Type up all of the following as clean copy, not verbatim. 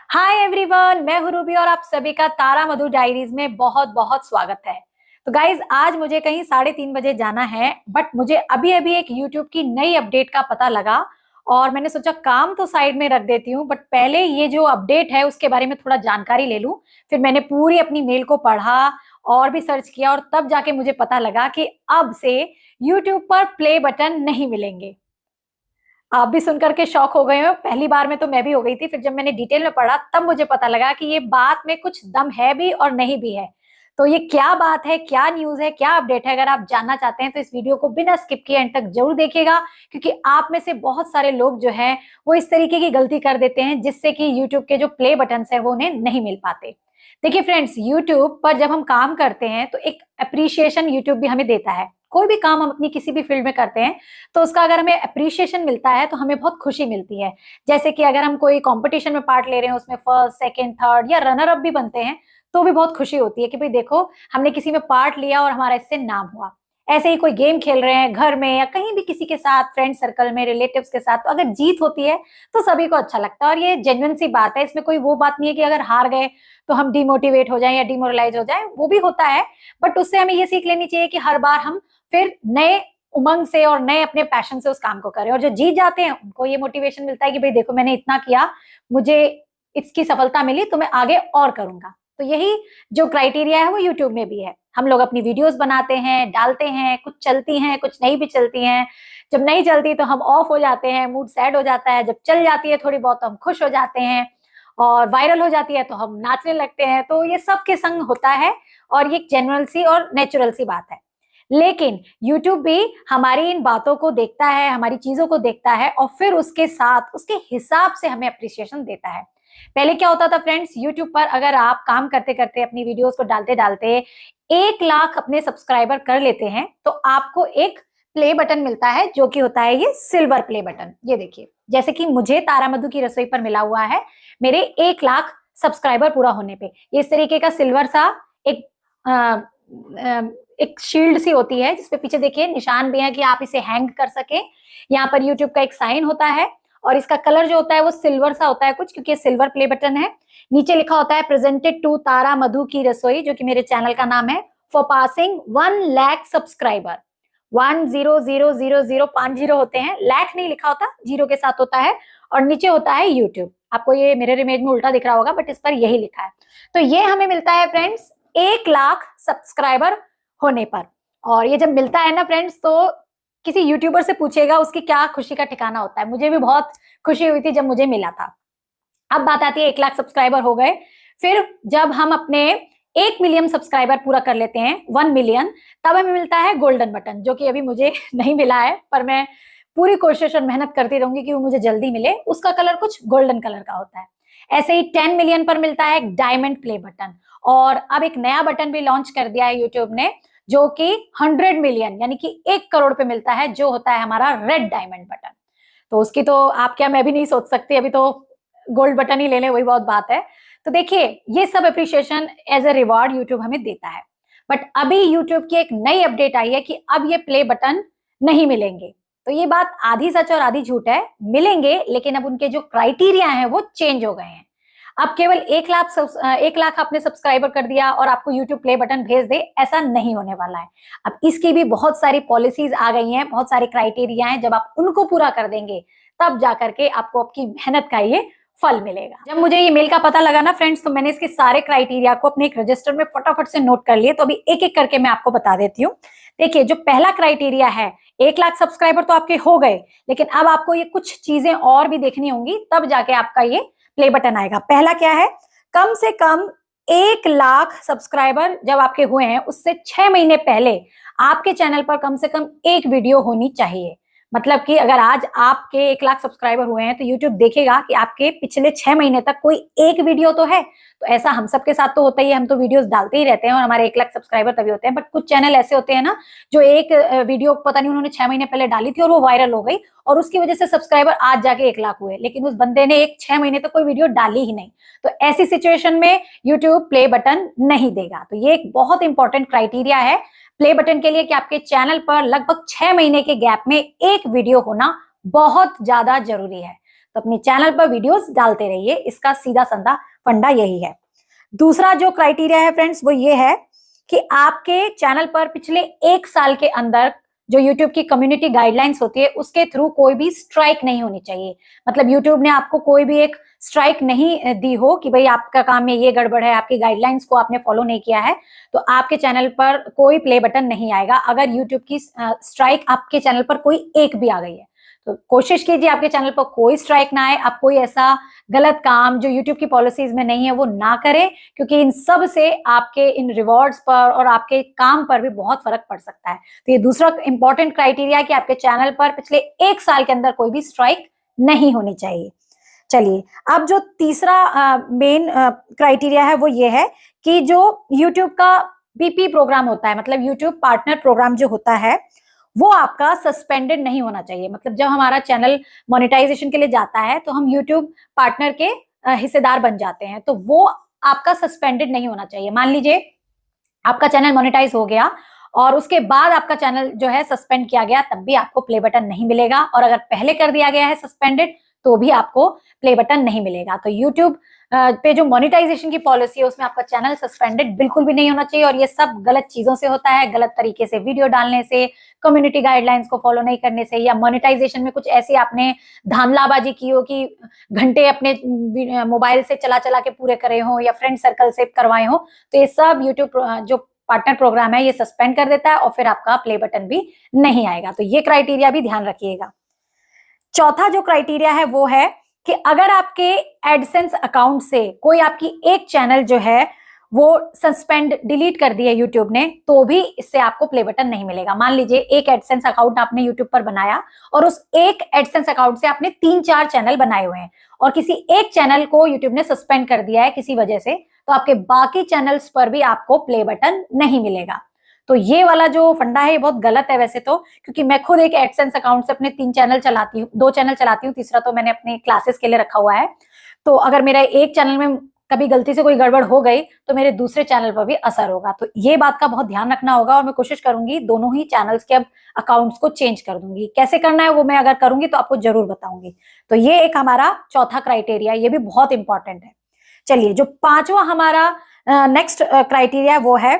Hi everyone, मैं हूँ Ruby और आप सभी का तारा मधु डायरीज में बहुत बहुत स्वागत है। तो गाइज, आज मुझे कहीं 3:30 बजे जाना है, बट मुझे अभी अभी एक यूट्यूब की नई अपडेट का पता लगा और मैंने सोचा काम तो साइड में रख देती हूँ, बट पहले ये जो अपडेट है उसके बारे में थोड़ा जानकारी ले लूं। फिर मैंने पूरी अपनी मेल को पढ़ा और भी सर्च किया और तब जाके मुझे पता लगा कि अब से यूट्यूब पर प्ले बटन नहीं मिलेंगे। आप भी सुनकर के शॉक हो गए हो। पहली बार में तो मैं भी हो गई थी, फिर जब मैंने डिटेल में पढ़ा तब मुझे पता लगा कि ये बात में कुछ दम है भी और नहीं भी है। तो ये क्या बात है, क्या न्यूज है, क्या अपडेट है, अगर आप जानना चाहते हैं तो इस वीडियो को बिना स्किप किए एंड तक जरूर देखिएगा, क्योंकि आप में से बहुत सारे लोग जो है वो इस तरीके की गलती कर देते हैं जिससे कि यूट्यूब के जो प्ले बटन है वो उन्हें नहीं मिल पाते। देखिए फ्रेंड्स, यूट्यूब पर जब हम काम करते हैं तो एक अप्रिशिएशन यूट्यूब भी हमें देता है। कोई भी काम हम अपनी किसी भी फील्ड में करते हैं तो उसका अगर हमें अप्रिशिएशन मिलता है तो हमें बहुत खुशी मिलती है। जैसे कि अगर हम कोई कंपटीशन में पार्ट ले रहे हैं, उसमें फर्स्ट सेकंड थर्ड या रनर अप भी बनते हैं तो भी बहुत खुशी होती है कि भाई देखो, हमने किसी में पार्ट लिया और हमारा इससे नाम हुआ। ऐसे ही कोई गेम खेल रहे हैं घर में या कहीं भी किसी के साथ, फ्रेंड सर्कल में, रिलेटिव्स के साथ, तो अगर जीत होती है तो सभी को अच्छा लगता है और ये जेन्युइन सी बात है। इसमें कोई वो बात नहीं है कि अगर हार गए तो हम डिमोटिवेट हो जाएं या डिमोरलाइज हो जाएं, वो भी होता है। बट उससे हमें ये सीख लेनी चाहिए कि हर बार हम फिर नए उमंग से और नए अपने पैशन से उस काम को करें। और जो जीत जाते हैं उनको ये मोटिवेशन मिलता है कि भाई देखो, मैंने इतना किया, मुझे इसकी सफलता मिली, तो मैं आगे और करूंगा। तो यही जो क्राइटेरिया है वो यूट्यूब में भी है। हम लोग अपनी वीडियोस बनाते हैं, डालते हैं, कुछ चलती हैं, कुछ नहीं भी चलती हैं। जब नहीं चलती तो हम ऑफ हो जाते हैं, मूड सैड हो जाता है। जब चल जाती है थोड़ी बहुत तो हम खुश हो जाते हैं, और वायरल हो जाती है तो हम नाचने लगते हैं। तो ये सबके संग होता है और ये जेन्युइन सी और नेचुरल सी बात है। लेकिन YouTube भी हमारी इन बातों को देखता है, हमारी चीजों को देखता है और फिर उसके साथ उसके हिसाब से हमें अप्रिसिएशन देता है। पहले क्या होता था फ्रेंड्स, YouTube पर अगर आप काम करते करते अपनी वीडियोस को डालते डालते 1 लाख अपने सब्सक्राइबर कर लेते हैं तो आपको एक प्ले बटन मिलता है, जो कि होता है ये सिल्वर प्ले बटन। ये देखिए, जैसे कि मुझे तारा मधु की रसोई पर मिला हुआ है मेरे 1 लाख सब्सक्राइबर पूरा होने पे। ये इस तरीके का सिल्वर सा एक एक शील्ड सी होती है जिसपे पीछे देखिए निशान भी है कि आप इसे हैंग कर सके। यहाँ पर यूट्यूब का एक साइन होता है और इसका कलर जो होता है वो सिल्वर सा होता है कुछ, क्योंकि ये सिल्वर प्ले बटन है। नीचे लिखा होता है प्रेजेंटेड टू तारा मधु की रसोई, जो कि मेरे चैनल का नाम है, फॉर पासिंग 1 लाख सब्सक्राइबर। 1000050 होते हैं, लाख नहीं लिखा होता, जीरो के साथ होता है। और नीचे होता है यूट्यूब। आपको ये मिरर इमेज में उल्टा दिख रहा होगा, बट इस पर यही लिखा है। तो ये हमें मिलता है फ्रेंड्स 1 लाख सब्सक्राइबर होने पर। और ये जब मिलता है ना फ्रेंड्स, तो किसी यूट्यूबर से पूछेगा उसकी क्या खुशी का ठिकाना होता है। मुझे भी बहुत खुशी हुई थी जब मुझे मिला था। अब बात आती है 1 लाख सब्सक्राइबर हो गए, फिर जब हम अपने 1 मिलियन सब्सक्राइबर पूरा कर लेते हैं, 1 मिलियन, तब हमें मिलता है गोल्डन बटन, जो कि अभी मुझे नहीं मिला है, पर मैं पूरी कोशिश और मेहनत करती रहूंगी कि वो मुझे जल्दी मिले। उसका कलर कुछ गोल्डन कलर का होता है। ऐसे ही 10 मिलियन पर मिलता है एक डायमंड प्ले बटन। और अब एक नया बटन भी लॉन्च कर दिया है यूट्यूब ने, जो कि 100 मिलियन यानी कि 1 करोड़ पे मिलता है, जो होता है हमारा रेड डायमंड बटन। तो उसकी तो आप क्या, मैं भी नहीं सोच सकती, अभी तो गोल्ड बटन ही ले ले, वही बहुत बात है। तो देखिए, ये सब appreciation as a reward YouTube हमें देता है। बट अभी यूट्यूब की एक नई अपडेट आई है कि अब ये प्ले बटन नहीं मिलेंगे। तो ये बात आधी सच और आधी झूठ है। मिलेंगे, लेकिन अब उनके जो क्राइटेरिया हैं वो चेंज हो गए हैं। अब केवल 1 लाख आपने सब्सक्राइबर कर दिया और आपको यूट्यूब प्ले बटन भेज दे, ऐसा नहीं होने वाला है। अब इसकी भी बहुत सारी पॉलिसीज आ गई हैं, बहुत सारे क्राइटेरिया हैं। जब आप उनको पूरा कर देंगे तब जाकर के आपको आपकी मेहनत का ये फल मिलेगा। जब मुझे ये मेल का पता लगा ना फ्रेंड्स, तो मैंने इसके सारे क्राइटेरिया को अपने एक रजिस्टर में फटाफट से नोट कर लिए। तो अभी एक एक करके मैं आपको बता देती हूँ। देखिए, जो पहला क्राइटेरिया है, 1 लाख सब्सक्राइबर तो आपके हो गए, लेकिन अब आपको ये कुछ चीजें और भी देखनी होंगी, तब जाके आपका ये प्ले बटन आएगा। पहला क्या है, कम से कम 1 लाख सब्सक्राइबर जब आपके हुए हैं उससे 6 महीने पहले आपके चैनल पर कम से कम एक वीडियो होनी चाहिए। मतलब कि अगर आज आपके 1 लाख सब्सक्राइबर हुए हैं तो यूट्यूब देखेगा कि आपके पिछले 6 महीने तक कोई एक वीडियो तो है। तो ऐसा हम सबके साथ तो होता ही है, हम तो वीडियोस डालते ही रहते हैं और हमारे 1 लाख सब्सक्राइबर तभी होते हैं। बट कुछ चैनल ऐसे होते हैं ना, जो एक वीडियो पता नहीं उन्होंने 6 महीने पहले डाली थी और वो वायरल हो गई और उसकी वजह से सब्सक्राइबर आज जाके 1 लाख हुए, लेकिन उस बंदे ने 6 महीने तक कोई वीडियो डाली ही नहीं। तो ऐसी सिचुएशन में यूट्यूब प्ले बटन नहीं देगा। तो ये एक बहुत इंपॉर्टेंट क्राइटेरिया है प्ले बटन के लिए कि आपके चैनल पर लगभग 6 महीने के गैप में एक वीडियो होना बहुत ज्यादा जरूरी है। तो अपने चैनल पर वीडियोस डालते रहिए, इसका सीधा साधा फंडा यही है। दूसरा जो क्राइटेरिया है फ्रेंड्स वो ये है कि आपके चैनल पर पिछले 1 साल के अंदर जो YouTube की कम्युनिटी गाइडलाइंस होती है उसके थ्रू कोई भी स्ट्राइक नहीं होनी चाहिए। मतलब YouTube ने आपको कोई भी एक स्ट्राइक नहीं दी हो कि भाई आपका काम में ये गड़बड़ है, आपकी गाइडलाइंस को आपने फॉलो नहीं किया है, तो आपके चैनल पर कोई प्ले बटन नहीं आएगा अगर YouTube की स्ट्राइक आपके चैनल पर कोई एक भी आ गई है। तो कोशिश कीजिए आपके चैनल पर कोई स्ट्राइक ना आए, आप कोई ऐसा गलत काम जो YouTube की पॉलिसीज में नहीं है वो ना करें, क्योंकि इन सब से आपके इन रिवॉर्ड्स पर और आपके काम पर भी बहुत फर्क पड़ सकता है। तो ये दूसरा इंपॉर्टेंट क्राइटेरिया है कि आपके चैनल पर पिछले 1 साल के अंदर कोई भी स्ट्राइक नहीं होनी चाहिए। चलिए, अब जो तीसरा मेन क्राइटेरिया है वो ये है कि जो YouTube का बीपी प्रोग्राम होता है, मतलब YouTube पार्टनर प्रोग्राम जो होता है वो आपका सस्पेंडेड नहीं होना चाहिए। मतलब जब हमारा चैनल मोनेटाइजेशन के लिए जाता है तो हम YouTube पार्टनर के हिस्सेदार बन जाते हैं, तो वो आपका सस्पेंडेड नहीं होना चाहिए। मान लीजिए आपका चैनल मोनेटाइज हो गया और उसके बाद आपका चैनल जो है सस्पेंड किया गया, तब भी आपको प्ले बटन नहीं मिलेगा, और अगर पहले कर दिया गया है सस्पेंडेड तो भी आपको प्ले बटन नहीं मिलेगा। तो YouTube पे जो मोनेटाइजेशन की पॉलिसी है उसमें आपका चैनल सस्पेंडेड बिल्कुल भी नहीं होना चाहिए, और ये सब गलत चीजों से होता है, गलत तरीके से वीडियो डालने से, कम्युनिटी गाइडलाइंस को फॉलो नहीं करने से, या मोनेटाइजेशन में कुछ ऐसी आपने धांधलाबाजी की हो कि घंटे अपने मोबाइल से चला चला के पूरे करे हो या फ्रेंड सर्कल से करवाए हो, तो ये सब YouTube जो पार्टनर प्रोग्राम है ये सस्पेंड कर देता है और फिर आपका प्ले बटन भी नहीं आएगा। तो ये क्राइटेरिया भी ध्यान रखिएगा। चौथा जो क्राइटेरिया है वो है कि अगर आपके एडसेंस अकाउंट से कोई आपकी एक चैनल जो है वो सस्पेंड डिलीट कर दी है YouTube ने, तो भी इससे आपको प्ले बटन नहीं मिलेगा। मान लीजिए एक एडसेंस अकाउंट आपने YouTube पर बनाया और उस एक एडसेंस अकाउंट से आपने 3-4 चैनल बनाए हुए हैं और किसी एक चैनल को YouTube ने सस्पेंड कर दिया है किसी वजह से, तो आपके बाकी चैनल्स पर भी आपको प्ले बटन नहीं मिलेगा। तो ये वाला जो फंडा है ये बहुत गलत है वैसे तो, क्योंकि मैं खुद एक एडसेंस अकाउंट से अपने 3 चैनल चलाती हूँ, 2 चैनल चलाती हूँ, तीसरा तो मैंने अपने क्लासेस के लिए रखा हुआ है। तो अगर मेरा एक चैनल में कभी गलती से कोई गड़बड़ हो गई तो मेरे दूसरे चैनल पर भी असर होगा। तो ये बात का बहुत ध्यान रखना होगा और मैं कोशिश करूंगी दोनों ही चैनल्स के अब अकाउंट्स को चेंज कर दूंगी। कैसे करना है वो मैं अगर करूंगी तो आपको जरूर बताऊंगी। तो ये एक हमारा चौथा क्राइटेरिया, ये भी बहुत इंपॉर्टेंट है। चलिए, जो पांचवा हमारा नेक्स्ट क्राइटेरिया वो है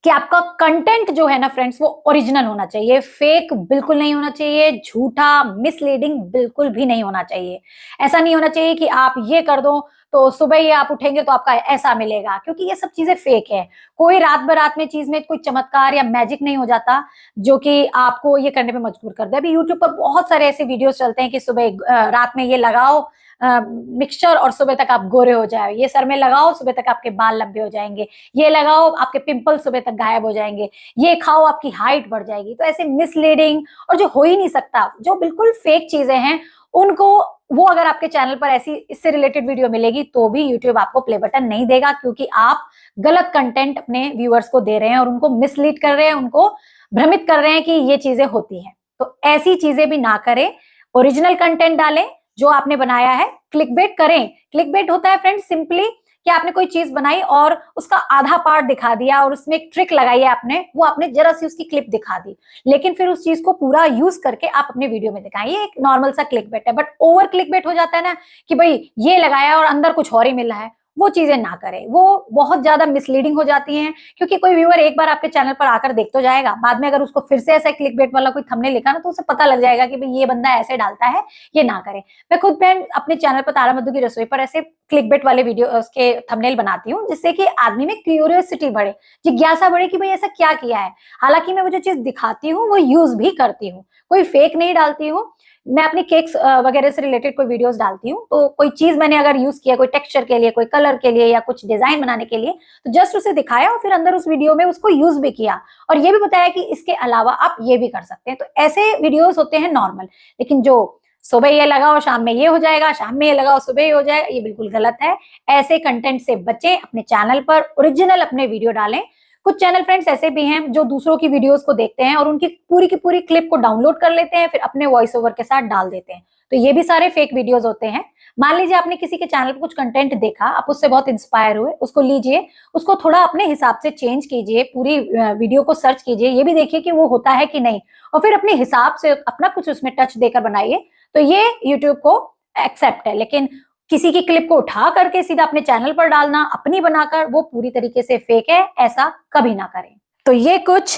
कि आपका कंटेंट जो है ना फ्रेंड्स वो ओरिजिनल होना चाहिए, फेक बिल्कुल नहीं होना चाहिए, झूठा मिसलीडिंग बिल्कुल भी नहीं होना चाहिए। ऐसा नहीं होना चाहिए कि आप ये कर दो तो सुबह ही आप उठेंगे तो आपका ऐसा मिलेगा, क्योंकि ये सब चीजें फेक है। कोई रात बरात में चीज में कोई चमत्कार या मैजिक नहीं हो जाता जो कि आपको ये करने पे मजबूर कर दे। अभी यूट्यूब पर बहुत सारे ऐसे वीडियोस चलते हैं कि सुबह रात में ये लगाओ मिक्सचर और सुबह तक आप गोरे हो जाए, ये सर में लगाओ सुबह तक आपके बाल लंबे हो जाएंगे, ये लगाओ आपके पिंपल सुबह तक गायब हो जाएंगे, ये खाओ आपकी हाइट बढ़ जाएगी। तो ऐसे मिसलीडिंग और जो हो ही नहीं सकता, जो बिल्कुल फेक चीजें हैं, उनको वो अगर आपके चैनल पर ऐसी इससे रिलेटेड वीडियो मिलेगी तो भी यूट्यूब आपको प्ले बटन नहीं देगा, क्योंकि आप गलत कंटेंट अपने व्यूअर्स को दे रहे हैं और उनको मिसलीड कर रहे हैं, उनको भ्रमित कर रहे हैं कि ये चीजें होती हैं। तो ऐसी चीजें भी ना करें, ओरिजिनल कंटेंट डालें जो आपने बनाया है। क्लिकबेट करें। क्लिकबेट होता है फ्रेंड्स सिंपली कि आपने कोई चीज बनाई और उसका आधा पार्ट दिखा दिया और उसमें एक ट्रिक लगाई है आपने, वो आपने जरा सी उसकी क्लिप दिखा दी, लेकिन फिर उस चीज को पूरा यूज करके आप अपने वीडियो में दिखाएं। ये एक नॉर्मल सा क्लिकबेट है। बट ओवर क्लिकबेट हो जाता है ना कि भाई ये लगाया और अंदर कुछ और ही मिल रहा है, वो चीजें ना करें, वो बहुत ज्यादा मिसलीडिंग हो जाती हैं। क्योंकि कोई व्यूअर एक बार आपके चैनल पर आकर देख तो जाएगा, बाद में अगर उसको फिर से ऐसा क्लिकबेट वाला कोई थंबनेल लिखा ना तो उसे पता लग जाएगा कि भाई ये बंदा ऐसे डालता है, ये ना करें। मैं खुद अपने चैनल पर तारा मधु की रसोई पर ऐसे क्लिकबेट वाले वीडियो उसके थंबनेल बनाती हूँ, जिससे कि आदमी में क्यूरियोसिटी बढ़े, जिज्ञासा बढ़े कि भाई ऐसा क्या किया है। हालांकि मैं वो जो चीज दिखाती हूँ वो यूज भी करती हूँ, कोई फेक नहीं डालती हूँ। मैं अपनी केक्स वगैरह से रिलेटेड कोई वीडियोस डालती हूँ, तो कोई चीज मैंने अगर यूज किया कोई टेक्सचर के लिए, कोई कलर के लिए या कुछ डिजाइन बनाने के लिए, तो जस्ट उसे दिखाया और फिर अंदर उस वीडियो में उसको यूज भी किया और ये भी बताया कि इसके अलावा आप ये भी कर सकते हैं। तो ऐसे वीडियोस होते हैं नॉर्मल। लेकिन जो सुबह ये लगाओ शाम में ये हो जाएगा, शाम में ये लगाओ सुबह ये हो जाएगा, ये बिल्कुल गलत है। ऐसे कंटेंट से बचें, अपने चैनल पर ओरिजिनल अपने वीडियो डालें। कुछ चैनल फ्रेंड्स ऐसे भी हैं जो दूसरों की वीडियोस को देखते हैं और उनकी पूरी की पूरी क्लिप को डाउनलोड कर लेते हैं, फिर अपने वॉइस ओवर के साथ डाल देते हैं। तो ये भी सारे फेक वीडियोस होते हैं। मान लीजिए आपने किसी के चैनल पर कुछ कंटेंट देखा, आप उससे बहुत इंस्पायर हुए, उसको लीजिए, उसको थोड़ा अपने हिसाब से चेंज कीजिए, पूरी वीडियो को सर्च कीजिए, ये भी देखिए कि वो होता है कि नहीं, और फिर अपने हिसाब से अपना कुछ उसमें टच देकर बनाइए। तो ये यूट्यूब को एक्सेप्ट है, लेकिन किसी की क्लिप को उठा करके सीधा अपने चैनल पर डालना, अपनी बनाकर, वो पूरी तरीके से फेक है, ऐसा कभी ना करें। तो ये कुछ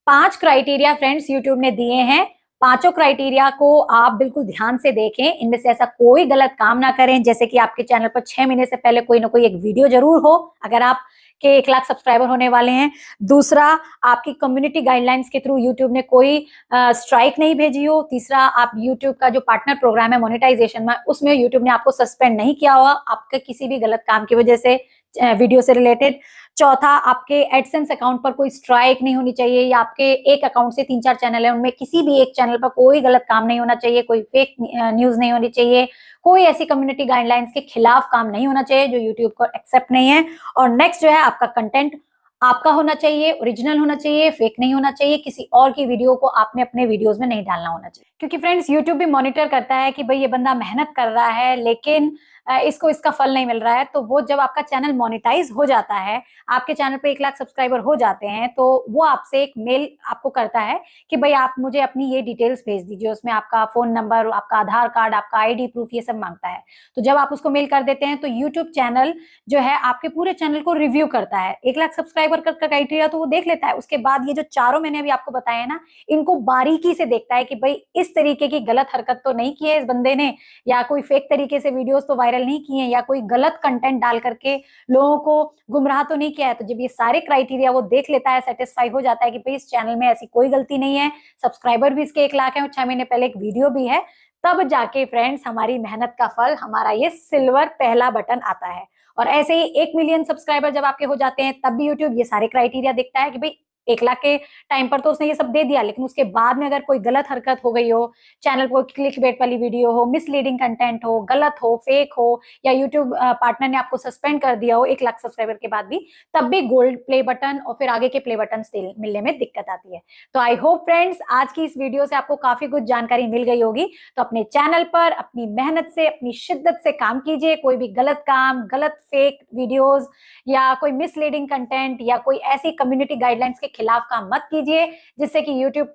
5 क्राइटेरिया फ्रेंड्स यूट्यूब ने दिए हैं। पांचों क्राइटेरिया को आप बिल्कुल ध्यान से देखें, इनमें से ऐसा कोई गलत काम ना करें। जैसे कि आपके चैनल पर 6 महीने से पहले कोई ना कोई एक वीडियो जरूर हो, अगर आप के 1 लाख सब्सक्राइबर होने वाले हैं। दूसरा, आपकी कम्युनिटी गाइडलाइंस के थ्रू यूट्यूब ने कोई स्ट्राइक नहीं भेजी हो। तीसरा, आप यूट्यूब का जो पार्टनर प्रोग्राम है मोनेटाइजेशन में, उसमें यूट्यूब ने आपको सस्पेंड नहीं किया हुआ आपके किसी भी गलत काम की वजह से, वीडियो से रिलेटेड। चौथा, आपके एडसेंस अकाउंट पर कोई स्ट्राइक नहीं होनी चाहिए, या आपके एक अकाउंट से 3-4 चैनल है, उनमें किसी भी एक चैनल पर कोई गलत काम नहीं होना चाहिए, कोई फेक न्यूज नहीं होनी चाहिए, कोई ऐसी कम्युनिटी गाइडलाइंस के खिलाफ काम नहीं होना चाहिए जो यूट्यूब को एक्सेप्ट नहीं है। और नेक्स्ट जो है, आपका कंटेंट आपका होना चाहिए, ओरिजिनल होना चाहिए, फेक नहीं होना चाहिए, किसी और की वीडियो को आपने अपने वीडियोस में नहीं डालना होना चाहिए। क्योंकि फ्रेंड्स, यूट्यूब भी मॉनिटर करता है कि भाई ये बंदा मेहनत कर रहा है लेकिन इसको इसका फल नहीं मिल रहा है। तो वो जब आपका चैनल मोनेटाइज हो जाता है, आपके चैनल पे 1 लाख सब्सक्राइबर हो जाते हैं, तो वो आपसे एक मेल आपको करता है कि भाई आप मुझे अपनी ये डिटेल्स भेज दीजिए। उसमें आपका फोन नंबर, आपका आधार कार्ड, आपका आईडी प्रूफ, ये सब मांगता है। तो जब आप उसको मेल कर देते हैं तो यूट्यूब चैनल जो है आपके पूरे चैनल को रिव्यू करता है। 1 लाख सब्सक्राइबर का क्राइटेरिया तो वो देख लेता है। उसके बाद ये जो चारों मैंने अभी आपको बताया है ना, इनको बारीकी से देखता है कि भाई इस तरीके की गलत हरकत तो नहीं की है इस बंदे ने, या कोई फेक तरीके से वीडियोस तो वायरल नहीं किए हैं, या कोई गलत कंटेंट डाल करके लोगों को गुमराह तो नहीं किया है। तो जब ये सारे क्राइटेरिया वो देख लेता है, सेटिस्फाई हो जाता है कि भाई इस चैनल में ऐसी कोई गलती नहीं है, सब्सक्राइबर भी इसके 1 लाख है और 6 महीने पहले एक वीडियो भी है, तब जाके फ्रेंड्स हमारी मेहनत का फल, हमारा ये सिल्वर पहला बटन आता है। और ऐसे ही 1 मिलियन सब्सक्राइबर जब आपके हो जाते हैं, तब भी यूट्यूब ये सारे क्राइटेरिया देखता है कि भाई 1 लाख के टाइम पर तो उसने ये सब दे दिया, लेकिन उसके बाद में अगर कोई गलत हरकत हो गई हो, चैनल पर क्लिकबेट वाली वीडियो हो, मिसलीडिंग कंटेंट हो, गलत हो, फेक हो, या यूट्यूब पार्टनर ने आपको सस्पेंड कर दिया हो 1 लाख सब्सक्राइबर के बाद भी, तब भी गोल्ड प्ले बटन और फिर आगे के प्ले बटन मिलने में दिक्कत आती है। तो आई होप फ्रेंड्स, आज की इस वीडियो से आपको काफी कुछ जानकारी मिल गई होगी। तो अपने चैनल पर अपनी मेहनत से, अपनी शिद्दत से काम कीजिए। कोई भी गलत काम, गलत फेक वीडियोस, या कोई मिसलीडिंग कंटेंट, या कोई ऐसी कम्युनिटी गाइडलाइंस के खिलाफ काम मत कीजिए जिससे कि यूट्यूब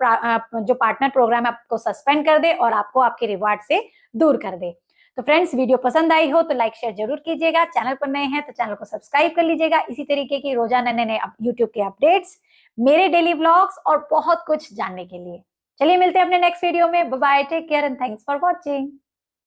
जो पार्टनर प्रोग्राम है आपको सस्पेंड कर दे और आपको आपके रिवार्ड से दूर कर दे। तो फ्रेंड्स, वीडियो पसंद आई हो तो लाइक शेयर जरूर कीजिएगा। चैनल पर नए हैं तो चैनल को सब्सक्राइब कर लीजिएगा। इसी तरीके की रोजाना नए नए यूट्यूब के अपडेट्स, मेरे डेली व्लॉग्स और बहुत कुछ जानने के लिए। चलिए मिलते हैं अपने नेक्स्ट वीडियो में। Bye bye, take care and thanks for watching.